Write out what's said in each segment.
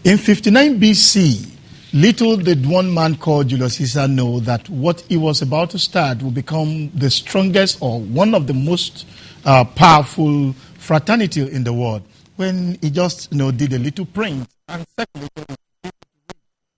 In 59 BC, little did one man called Julius Caesar know that what he was about to start would become the strongest or one of the most powerful fraternity in the world. When he just did a little print and circulated.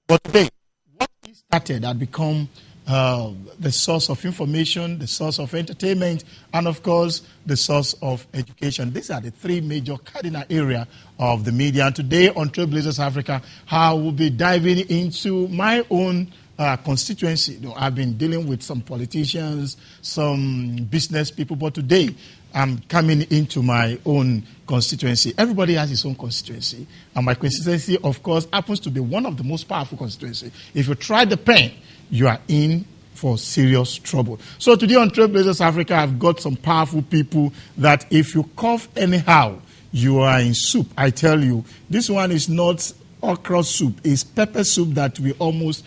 But today, what he started had become the source of information, the source of entertainment, and of course, the source of education. These are the three major cardinal areas of the media. And today on Trailblazers Africa, I will be diving into my own constituency. I've been dealing with some politicians, some business people, but today I'm coming into my own constituency. Everybody has his own constituency. And my constituency, of course, happens to be one of the most powerful constituencies. If you try the pen, you are in for serious trouble. So today on Trailblazers Africa, I've got some powerful people that if you cough anyhow, you are in soup. I tell you, this one is not okra soup. It's pepper soup that will almost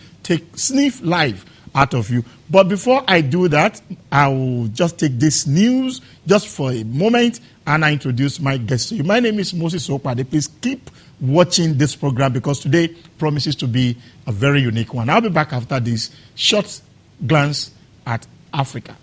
sniff life out of you. But before I do that, I will just take this news just for a moment and I introduce my guest to you. My name is Moses Owopade. Please keep watching this program because today promises to be a very unique one. I'll be back after this short glance at Africa.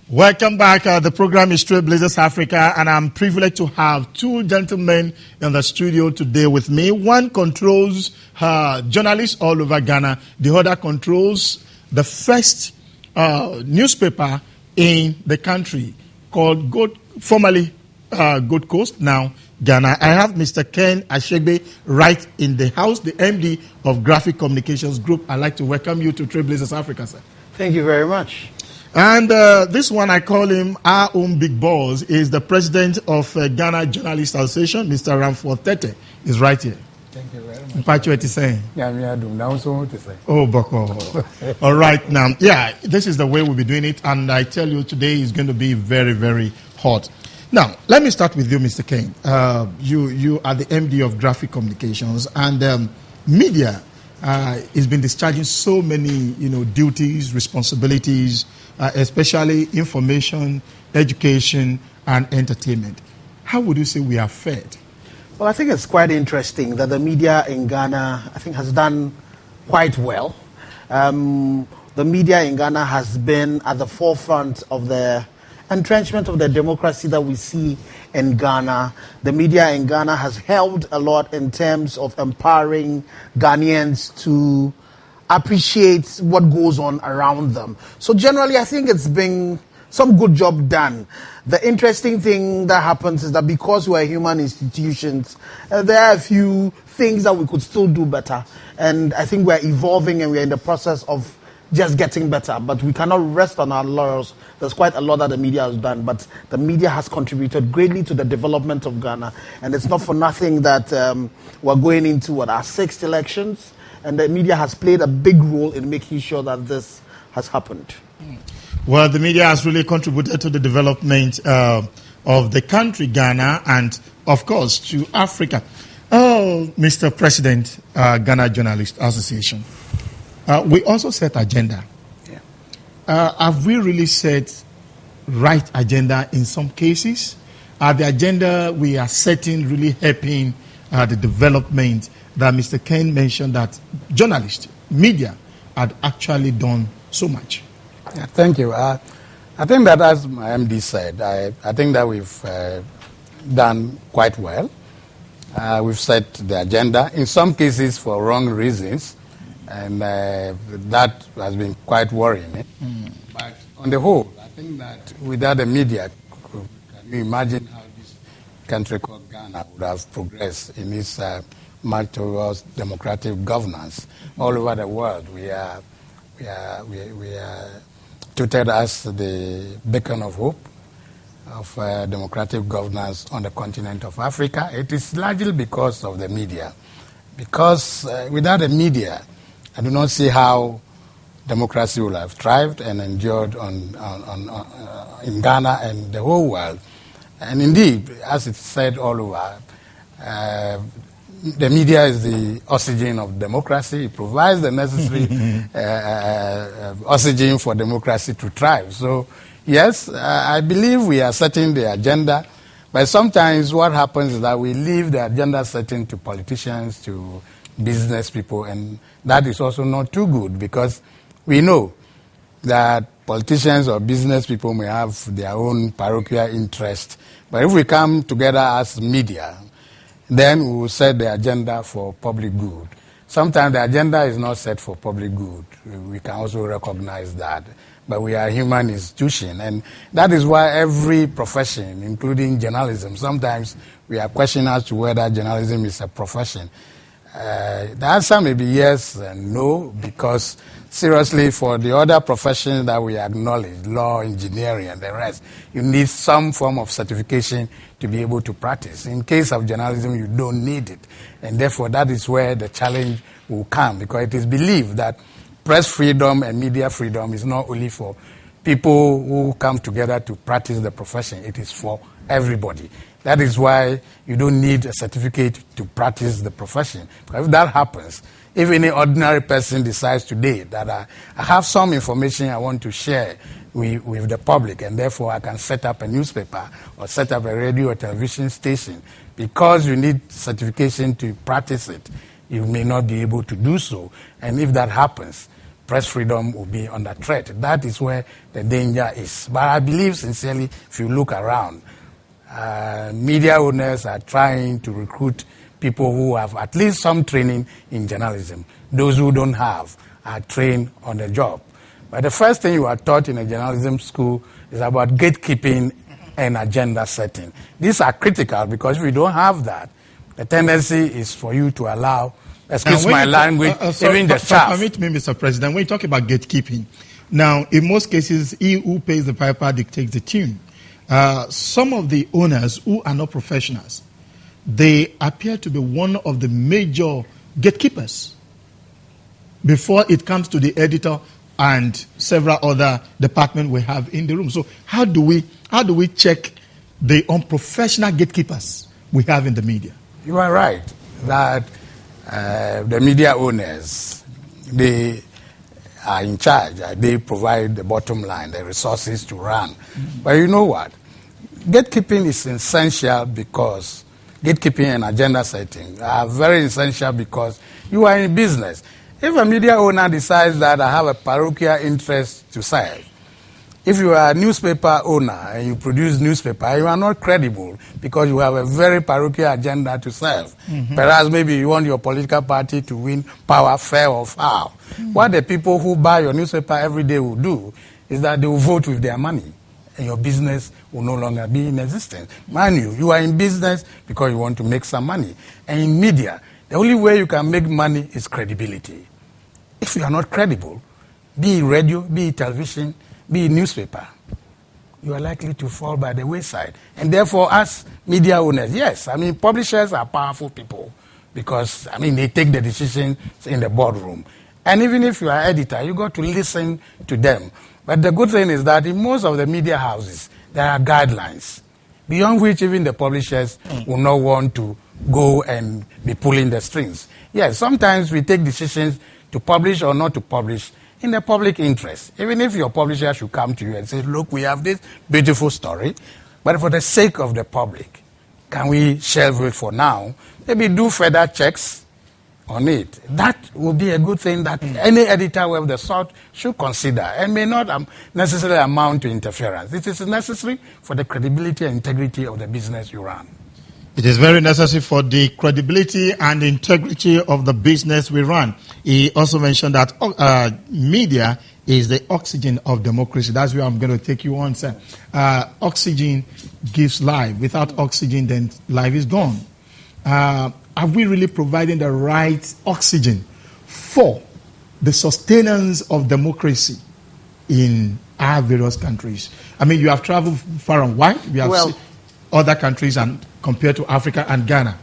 Welcome back. The program is Trailblazers Africa, and I'm privileged to have two gentlemen in the studio today with me. One controls journalists all over Ghana. The other controls the first newspaper in the country called formerly Gold Coast. Now Ghana. I have Mr. Ken Ashigbey right in the house, the MD of Graphic Communications Group. I'd like to welcome you to Trailblazers Africa, sir. Thank you very much. And this one, I call him our own big boss, is the president of Ghana Journalists Association, Mr. Ransford Tetteh, is right here. Thank you very much. Oh, Boko. All right, now, yeah, this is the way we'll be doing it, and I tell you, today is going to be very, very hot. Now, let me start with you, Mr. Ken. You are the MD of Graphic Communications, and media has been discharging so many, duties, responsibilities, especially information, education, and entertainment. How would you say we are fared? Well, I think it's quite interesting that the media in Ghana, I think, has done quite well. The media in Ghana has been at the forefront of the entrenchment of the democracy that we see in Ghana. The media in Ghana has helped a lot in terms of empowering Ghanaians to appreciate what goes on around them. So generally, I think it's been some good job done. The interesting thing that happens is that because we're human institutions, there are a few things that we could still do better. And I think we're evolving and we're in the process of just getting better. But we cannot rest on our laurels. There's quite a lot that the media has done. But the media has contributed greatly to the development of Ghana. And it's not for nothing that we're going into our 6th elections. And the media has played a big role in making sure that this has happened. Well, the media has really contributed to the development of the country, Ghana, and, of course, to Africa. Oh, Mr. President, Ghana Journalists Association, we also set agenda. Yeah. Have we really set right agenda in some cases? Are the agenda we are setting really helping the development that Mr. Ken mentioned that journalists, media, had actually done so much? Yeah, thank you. I think that, as my MD said, I think that we've done quite well. We've set the agenda, in some cases for wrong reasons, and that has been quite worrying. But on the whole, I think that without the media, can you imagine how this country called Ghana would have progressed in its march towards democratic governance? All over the world, we are treated as the beacon of hope of democratic governance on the continent of Africa. It is largely because of the media. Because without the media, I do not see how democracy will have thrived and endured in Ghana and the whole world. And indeed, as it's said all over, the media is the oxygen of democracy. It provides the necessary oxygen for democracy to thrive. So, yes, I believe we are setting the agenda. But sometimes what happens is that we leave the agenda setting to politicians, to business people, and that is also not too good because we know that politicians or business people may have their own parochial interest. But if we come together as media, then we will set the agenda for public good. Sometimes the agenda is not set for public good. We can also recognize that. But we are a human institution, and that is why every profession, including journalism, sometimes we are questioning as to whether journalism is a profession. The answer may be yes and no, because seriously, for the other professions that we acknowledge, law, engineering, and the rest, you need some form of certification to be able to practice. In case of journalism, you don't need it. And therefore, that is where the challenge will come, because it is believed that press freedom and media freedom is not only for people who come together to practice the profession, it is for everybody. That is why you don't need a certificate to practice the profession. Because if that happens, if any ordinary person decides today that I have some information I want to share with the public, and therefore I can set up a newspaper or set up a radio or television station, because you need certification to practice it, you may not be able to do so. And if that happens, press freedom will be under threat. That is where the danger is. But I believe sincerely, if you look around, media owners are trying to recruit people who have at least some training in journalism. Those who don't have are trained on the job. But the first thing you are taught in a journalism school is about gatekeeping and agenda setting. These are critical because if you don't have that, the tendency is for you to allow, excuse my language, even the chaff. Permit me, Mr. President, when you talk about gatekeeping, now, in most cases, he who pays the piper dictates the tune. Some of the owners who are not professionals, they appear to be one of the major gatekeepers before it comes to the editor and several other departments we have in the room. So how do we check the unprofessional gatekeepers we have in the media? You are right that the media owners, they are in charge. They provide the bottom line, the resources to run. But you know what? Gatekeeping is essential because gatekeeping and agenda setting are very essential because you are in business. If a media owner decides that I have a parochial interest to serve, if you are a newspaper owner and you produce newspaper, you are not credible because you have a very parochial agenda to serve. Perhaps maybe you want your political party to win power fair or foul. What the people who buy your newspaper every day will do is that they will vote with their money and your business will no longer be in existence. Mind you, you are in business because you want to make some money. And in media, the only way you can make money is credibility. If you are not credible, be it radio, be it television, be it newspaper, you are likely to fall by the wayside. And therefore, as media owners, yes, I mean, publishers are powerful people because, I mean, they take the decisions in the boardroom. And even if you are editor, you got to listen to them. But the good thing is that in most of the media houses, there are guidelines, beyond which even the publishers will not want to go and be pulling the strings. Yes, sometimes we take decisions to publish or not to publish in the public interest. Even if your publisher should come to you and say, look, we have this beautiful story, but for the sake of the public, can we shelve it for now? Maybe do further checks on it. That would be a good thing that any editor of the sort should consider and may not necessarily amount to interference. It is necessary for the credibility and integrity of the business you run. It is very necessary for the credibility and integrity of the business we run. He also mentioned that media is the oxygen of democracy. That's where I'm going to take you on, sir. Oxygen gives life. Without oxygen, then life is gone. Are we really providing the right oxygen for the sustenance of democracy in our various countries? I mean, you have traveled far and wide. We have seen other countries and compared to Africa and Ghana.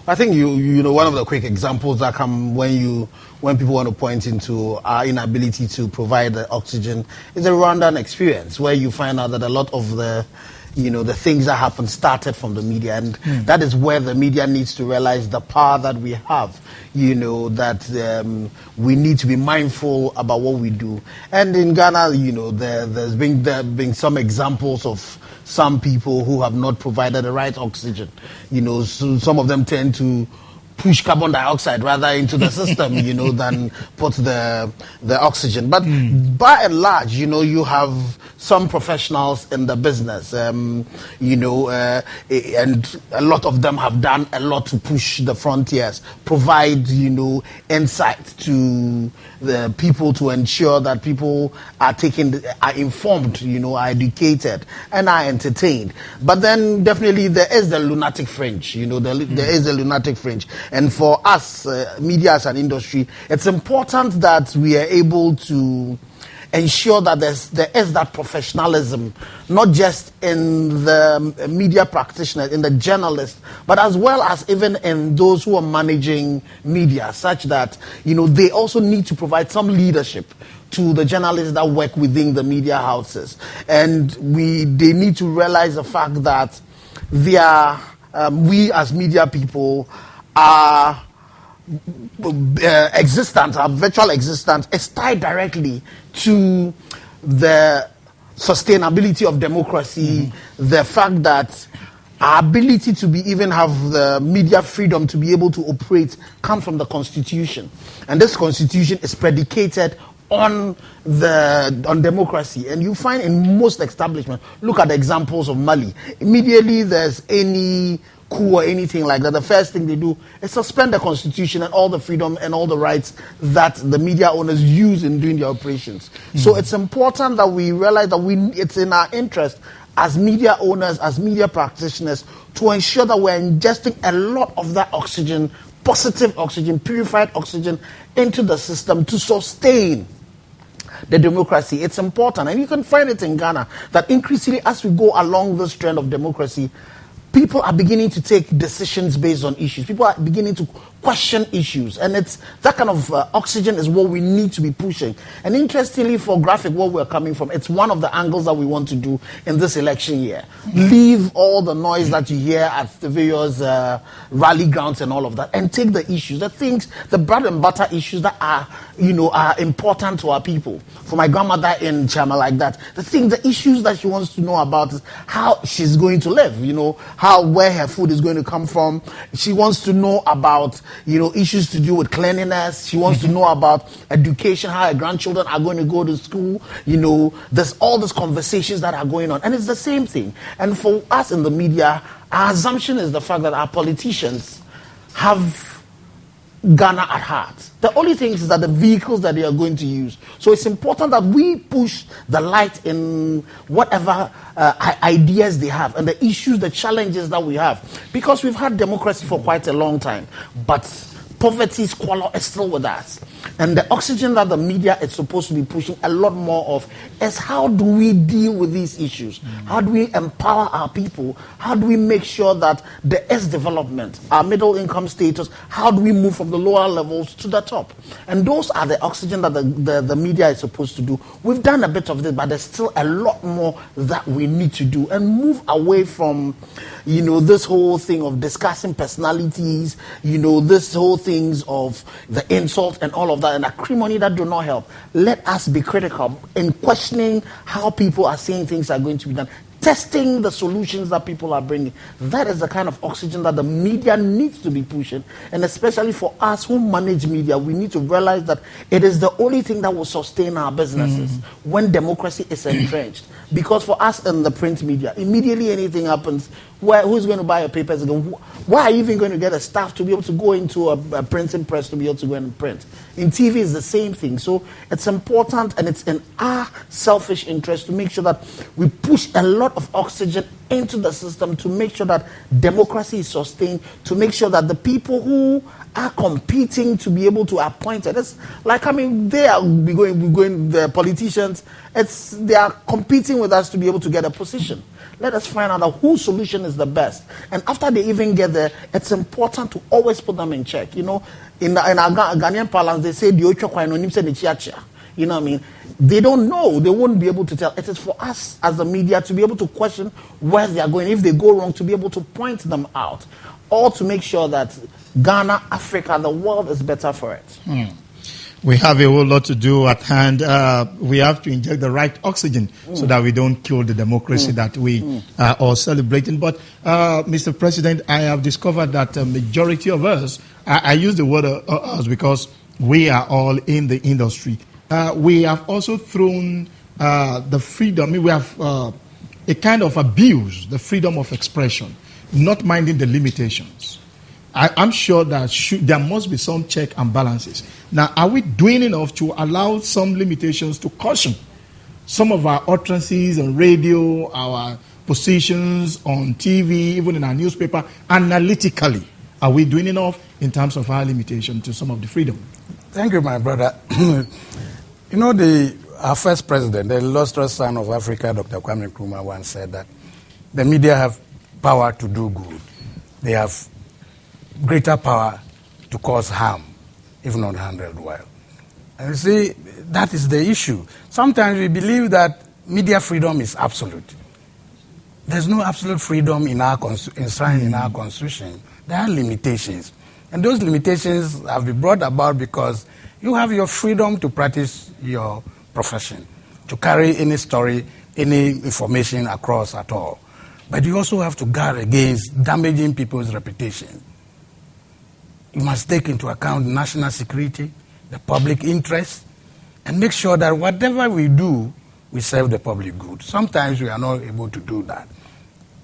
I think you know one of the quick examples that come when people want to point into our inability to provide the oxygen is the Rwandan experience, where you find out that a lot of the things that happen started from the media, and that is where the media needs to realize the power that we have. That we need to be mindful about what we do. And in Ghana, there's been some examples of some people who have not provided the right oxygen. So some of them tend to push carbon dioxide rather into the system, than put the oxygen. But by and large, you have some professionals in the business, and a lot of them have done a lot to push the frontiers, provide, insight to the people to ensure that people are informed, are educated, and are entertained. But then definitely there is the lunatic fringe, there is the lunatic fringe. And for us, media as an industry, it's important that we are able to ensure that there is that professionalism, not just in the media practitioners, in the journalists, but as well as even in those who are managing media, such that, they also need to provide some leadership to the journalists that work within the media houses. And they need to realize the fact that we as media people are existence, our virtual existence is tied directly to the sustainability of democracy, the fact that our ability to even have the media freedom to be able to operate comes from the Constitution. And this Constitution is predicated on democracy. And you find in most establishments, look at the examples of Mali. Immediately there's any coup or anything like that, the first thing they do is suspend the Constitution and all the freedom and all the rights that the media owners use in doing their operations. So it's important that we realize that it's in our interest as media owners, as media practitioners, to ensure that we're ingesting a lot of that oxygen, positive oxygen, purified oxygen, into the system to sustain the democracy. It's important, and you can find it in Ghana, that increasingly as we go along this trend of democracy, people are beginning to take decisions based on issues. People are beginning to question issues, and it's that kind of oxygen is what we need to be pushing. And interestingly, for Graphic, where we're coming from, it's one of the angles that we want to do in this election year. Leave all the noise that you hear at the various rally grounds and all of that, and take the issues, the things, the bread and butter issues that are, are important to our people. For my grandmother in Chama, like that, the issues that she wants to know about is how she's going to live, where her food is going to come from. She wants to know about, issues to do with cleanliness. She wants to know about education, how her grandchildren are going to go to school. There's all these conversations that are going on. And it's the same thing. And for us in the media, our assumption is the fact that our politicians have Ghana at heart. The only thing is that the vehicles that they are going to use. So it's important that we push the light in whatever ideas they have and the issues, the challenges that we have. Because we've had democracy for quite a long time, but poverty, squalor is still with us. And the oxygen that the media is supposed to be pushing a lot more of is how do we deal with these issues? How do we empower our people? How do we make sure that there is development, our middle income status? How do we move from the lower levels to the top? And those are the oxygen that the media is supposed to do. We've done a bit of this, but there's still a lot more that we need to do and move away from, this whole thing of discussing personalities, this whole things of the insult and all of that and acrimony that do not help. Let us be critical in questioning how people are saying things are going to be done, testing the solutions that people are bringing. That is the kind of oxygen that the media needs to be pushing. And especially for us who manage media, we need to realize that it is the only thing that will sustain our businesses when democracy is entrenched. Because for us in the print media, immediately anything happens, who's going to buy your papers again? Why are you even going to get a staff to be able to go into a printing press to be able to go and print? In TV, it's the same thing. So it's important, and it's in our selfish interest to make sure that we push a lot of oxygen into the system to make sure that democracy is sustained, to make sure that the people who are competing to be able to appoint it. It's like, they are going, the politicians, they are competing with us to be able to get a position. Let us find out whose solution is the best. And after they even get there, it's important to always put them in check. In our Ghanaian parlance, they say, they don't know. They won't be able to tell. It is for us as the media to be able to question where they are going. If they go wrong, to be able to point them out. Or to make sure that Ghana, Africa, the world is better for it. We have a whole lot to do at hand. We have to inject the right oxygen so that we don't kill the democracy that we are all celebrating. But, Mr. President, I have discovered that a majority of us, I use the word us because we are all in the industry. We have also thrown the freedom, we have a kind of abuse the freedom of expression, not minding the limitations. I'm sure that there must be some check and balances. Now, are we doing enough to allow some limitations to caution some of our utterances on radio, our positions on TV, even in our newspaper, analytically? Are we doing enough in terms of our limitation to some of the freedom? Thank you, my brother. Our first president, the illustrious son of Africa, Dr. Kwame Nkrumah, once said that the media have power to do good. They have greater power to cause harm, if not handled well. And you see, that is the issue. Sometimes we believe that media freedom is absolute. There's no absolute freedom enshrined in our constitution. There are limitations. And those limitations have been brought about because you have your freedom to practice your profession, to carry any story, any information across at all. But you also have to guard against damaging people's reputation. You must take into account national security, the public interest, and make sure that whatever we do, we serve the public good. Sometimes we are not able to do that.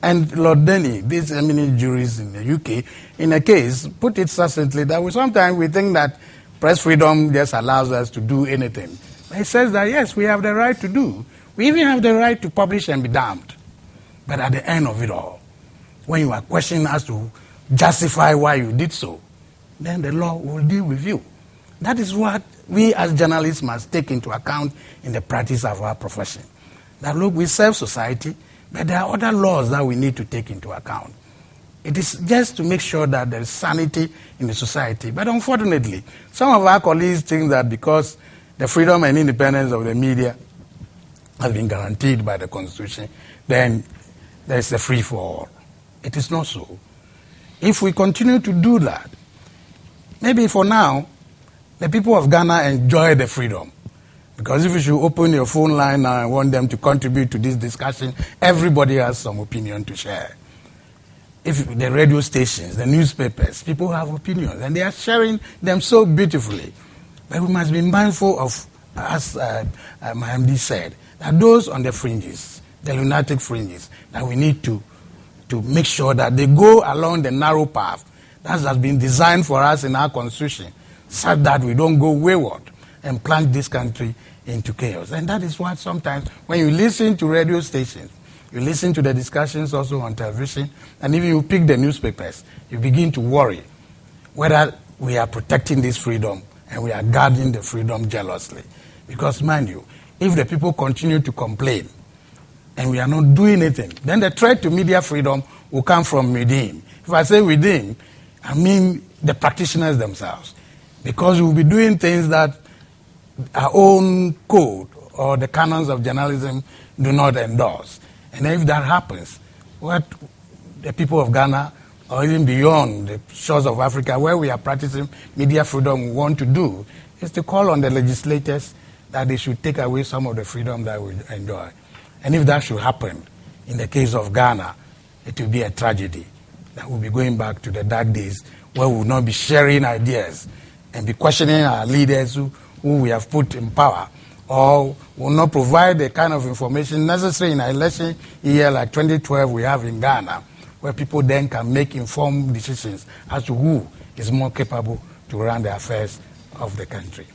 And Lord Denny, these eminent jurists in the UK, in a case, put it succinctly that sometimes we think that press freedom just allows us to do anything. But he says that, yes, we have the right to do. We even have the right to publish and be damned. But at the end of it all, when you are questioned as to justify why you did so, then the law will deal with you. That is what we as journalists must take into account in the practice of our profession. That look, we serve society, but there are other laws that we need to take into account. It is just to make sure that there is sanity in the society. But unfortunately, some of our colleagues think that because the freedom and independence of the media has been guaranteed by the Constitution, then there is a free-for-all. It is not so. If we continue to do that, maybe for now, the people of Ghana enjoy the freedom. Because if you should open your phone line now and want them to contribute to this discussion, everybody has some opinion to share. If the radio stations, the newspapers, people have opinions, and they are sharing them so beautifully. But we must be mindful of, as my MD said, that those on the fringes, the lunatic fringes, that we need to make sure that they go along the narrow path that has been designed for us in our Constitution, such that we don't go wayward and plunge this country into chaos. And that is what sometimes, when you listen to radio stations, you listen to the discussions also on television, and even you pick the newspapers, you begin to worry whether we are protecting this freedom and we are guarding the freedom jealously. Because, mind you, if the people continue to complain and we are not doing anything, then the threat to media freedom will come from within. If I say within, I mean the practitioners themselves. Because we will be doing things that our own code or the canons of journalism do not endorse. And if that happens, what the people of Ghana, or even beyond the shores of Africa, where we are practicing media freedom, want to do, is to call on the legislators that they should take away some of the freedom that we enjoy. And if that should happen, in the case of Ghana, it will be a tragedy. That we'll be going back to the dark days where we will not be sharing ideas and be questioning our leaders who we have put in power, or will not provide the kind of information necessary in an election year like 2012 we have in Ghana, where people then can make informed decisions as to who is more capable to run the affairs of the country.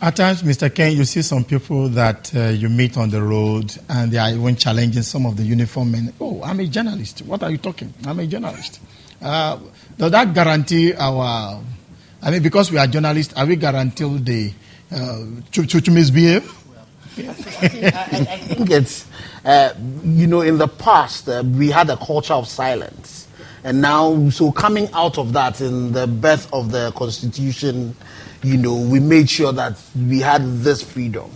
At times, Mr. Ken, you see some people that you meet on the road and they are even challenging some of the uniform men. Oh, I'm a journalist. What are you talking? I'm a journalist. Does that guarantee our... I mean, because we are journalists, are we guaranteed to misbehave? I think it's, in the past, we had a culture of silence. And now, so coming out of that in the birth of the Constitution, we made sure that we had this freedom.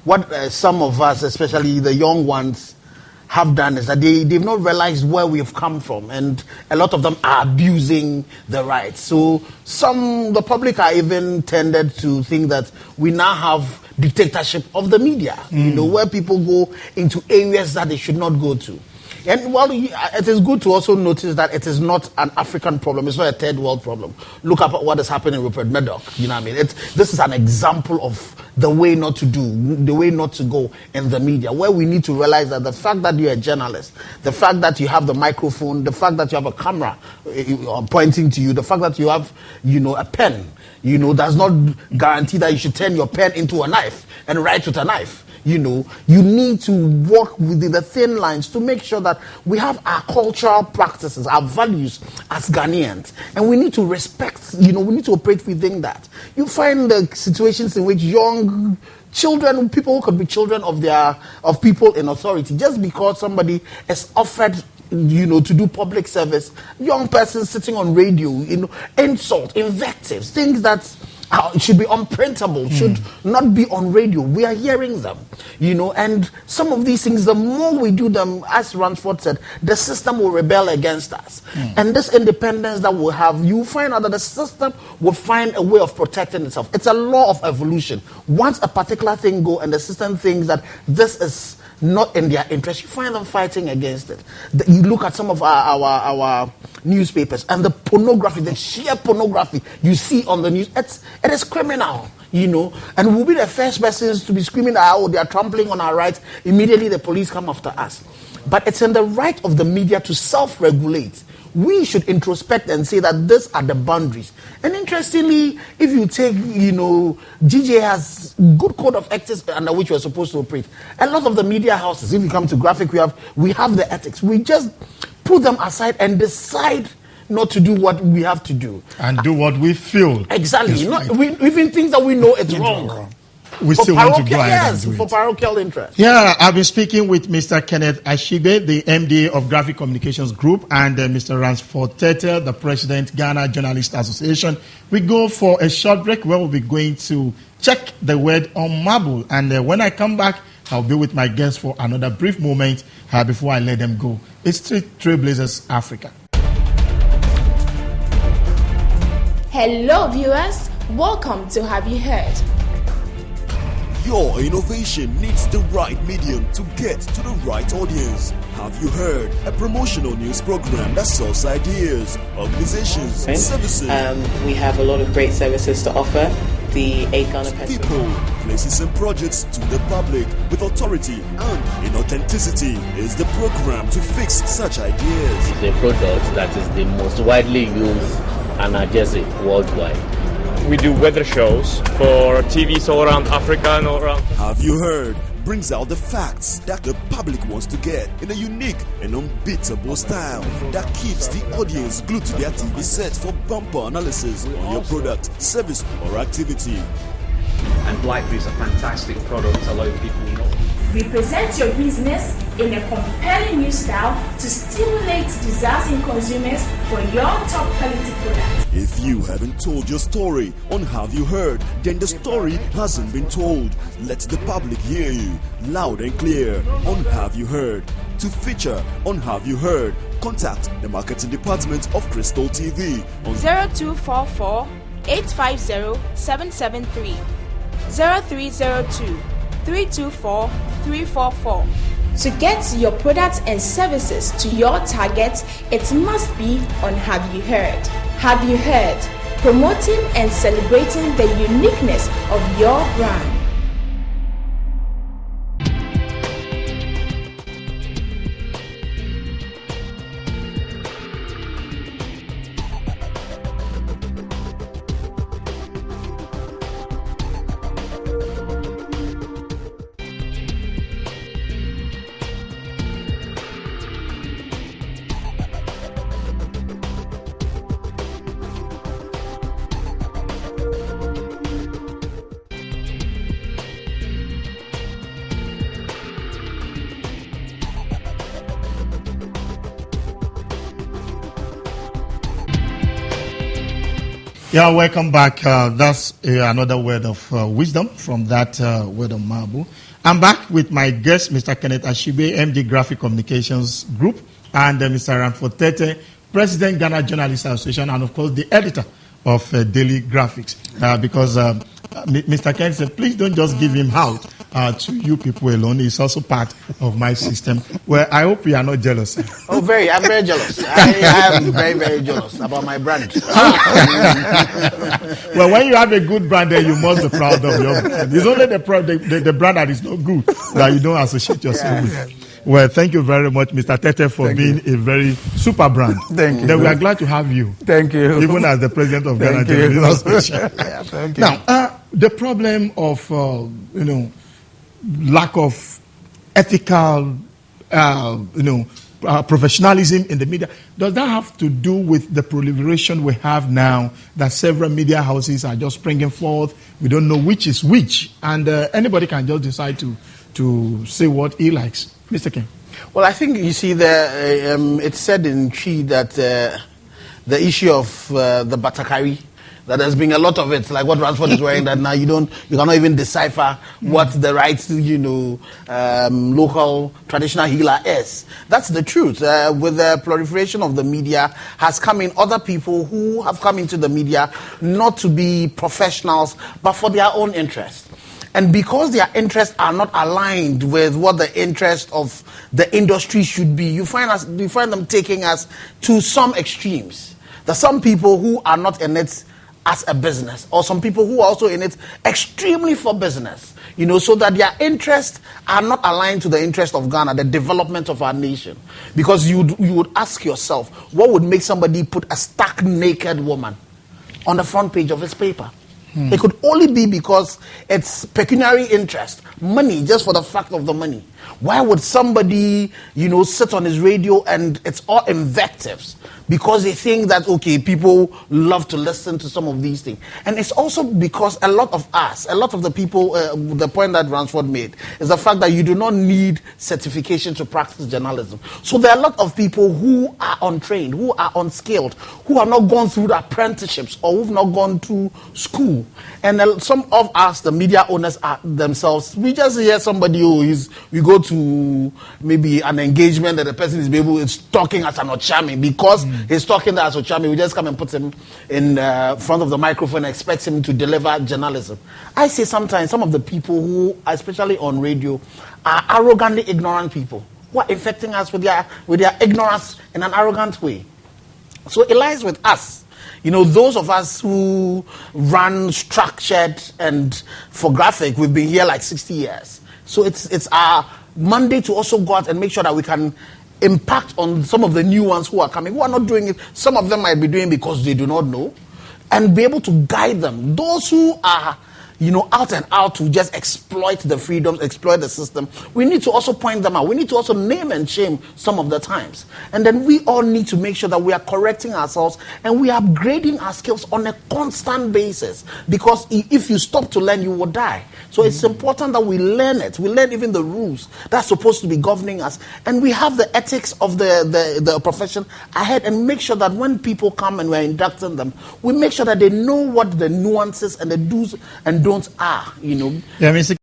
What some of us, especially the young ones, have done is that they've not realized where we have come from, and a lot of them are abusing the rights. So the public are even tended to think that we now have dictatorship of the media, where people go into areas that they should not go to. And well, it is good to also notice that it is not an African problem. It's not a third world problem. Look at what is happening with Rupert Murdoch. You know what I mean? This is an example of the way not to do, the way not to go in the media, where we need to realize that the fact that you're a journalist, the fact that you have the microphone, the fact that you have a camera pointing to you, the fact that you have, a pen, does not guarantee that you should turn your pen into a knife and write with a knife. You need to walk within the thin lines to make sure that we have our cultural practices, our values as Ghanaians. And we need to respect, we need to operate within that. You find the situations in which young children, people who could be children of people in authority, just because somebody is offered to do public service, young persons sitting on radio, insult, invectives, things that should be unprintable, should not be on radio. We are hearing them, and some of these things, the more we do them, as Ransford said, the system will rebel against us. And this independence that we'll have, you find out that the system will find a way of protecting itself. It's a law of evolution. Once a particular thing goes and the system thinks that this is not in their interest, you find them fighting against it. You look at some of our newspapers and the pornography, the sheer pornography you see on the news, it is criminal, and we'll be the first persons to be screaming out, they are trampling on our rights. Immediately the police come after us. But it's in the right of the media to self-regulate we should introspect and say that these are the boundaries. And interestingly, if you take, GJ has good code of ethics under which we're supposed to operate. A lot of the media houses, if you come to graphic, we have the ethics. We just put them aside and decide not to do what we have to do. And do what we feel. Exactly. Even things that we know it's wrong. We still want to go ahead and do it. For parochial interest. Yeah, I've been speaking with Mr. Kenneth Ashigbey, the MD of Graphic Communications Group, and Mr. Ransford Tetteh, the President, Ghana Journalists Association. We go for a short break where we'll be going to check the word on marble. And when I come back, I'll be with my guests for another brief moment before I let them go. It's Street Trailblazers Africa. Hello, viewers. Welcome to Have You Heard? Your innovation needs the right medium to get to the right audience. Have You Heard? A promotional news program that sells ideas, organizations, services. We have a lot of great services to offer. The 8 Ghana petrol. People, places and projects to the public with authority and in authenticity is the program to fix such ideas. It's a product that is the most widely used analgesic worldwide. We do weather shows for TVs all around Africa and all around. Have You Heard? Brings out the facts that the public wants to get in a unique and unbeatable style that keeps the audience glued to their TV set for bumper analysis on your product, service or activity. And Blackberry is a fantastic product to allow people to know. We present your business in a compelling new style to stimulate desires in consumers for your top quality products. If you haven't told your story on Have You Heard, then the story hasn't been told. Let the public hear you loud and clear on Have You Heard. To feature on Have You Heard, contact the marketing department of Crystal TV on 0244 850 773 0302 324 344. To get your products and services to your target, it must be on Have You Heard. Have You Heard? Promoting and celebrating the uniqueness of your brand. Yeah, welcome back. That's another word of wisdom from that word of marble. I'm back with my guest, Mr. Kenneth Ashigbey, MD Graphic Communications Group, and Mr. Ransford Tetteh, President, Ghana Journalists Association, and of course the editor of Daily Graphics. Because Mr. Kenneth said, please don't just give him out to you people alone. It's also part of my system. Well, I hope you are not jealous. Oh, I'm very jealous. I am very, very jealous about my brand. Well, when you have a good brand, then you must be proud of your brand. It's only the brand that is not good that you don't associate yourself with. Well, thank you very much, Mr. Tetteh, for being a very super brand. Thank you. Then we are glad to have you. Thank you. Even as the president of Ghana Journalists Association. Yeah, thank you. Now, the problem of lack of ethical, professionalism in the media, does that have to do with the proliferation we have now that several media houses are just springing forth? We don't know which is which, and anybody can just decide to say what he likes. Mr. King. Well, I think you see it's said in Chi that the issue of the Batakari, that there's been a lot of it, like what Ransford is wearing, that now you cannot even decipher what the right, local traditional healer is. That's the truth. With the proliferation of the media has come in other people who have come into the media not to be professionals, but for their own interest. And because their interests are not aligned with what the interest of the industry should be, you find them taking us to some extremes. There are some people who are not in it as a business, or some people who are also in it extremely for business. you know, so that their interests are not aligned to the interest of Ghana, the development of our nation. Because you would ask yourself, what would make somebody put a stark naked woman on the front page of his paper? It could only be because it's pecuniary interest, money, just for the fact of the money. Why would somebody, you know, sit on his radio and it's all invectives? Because they think that, okay, people love to listen to some of these things. And it's also because a lot of us, a lot of the people, the point that Ransford made, is the fact that you do not need certification to practice journalism. So there are a lot of people who are untrained, who are unskilled, who have not gone through the apprenticeships or who have not gone to school. And some of us, the media owners are themselves, we just hear somebody we go to maybe an engagement that the person is talking as an Ochami because he's talking as Ochami. We just come and put him in front of the microphone and expect him to deliver journalism. I say sometimes some of the people who, especially on radio, are arrogantly ignorant people who are infecting us with their ignorance in an arrogant way. So it lies with us. You know, those of us who run structured and for graphic, we've been here like 60 years. So it's our mandate to also go out and make sure that we can impact on some of the new ones who are coming, who are not doing it. Some of them might be doing it because they do not know, and be able to guide them. Those who are, you know, out and out to just exploit the freedoms, exploit the system, we need to also point them out. We need to also name and shame some of the times. And then we all need to make sure that we are correcting ourselves and we are upgrading our skills on a constant basis. Because if you stop to learn, you will die. So it's important that we learn it. We learn even the rules that's supposed to be governing us. And we have the ethics of the profession ahead, and make sure that when people come and we're inducting them, we make sure that they know what the nuances and the do's and don'ts are, you know. Yeah, Mr.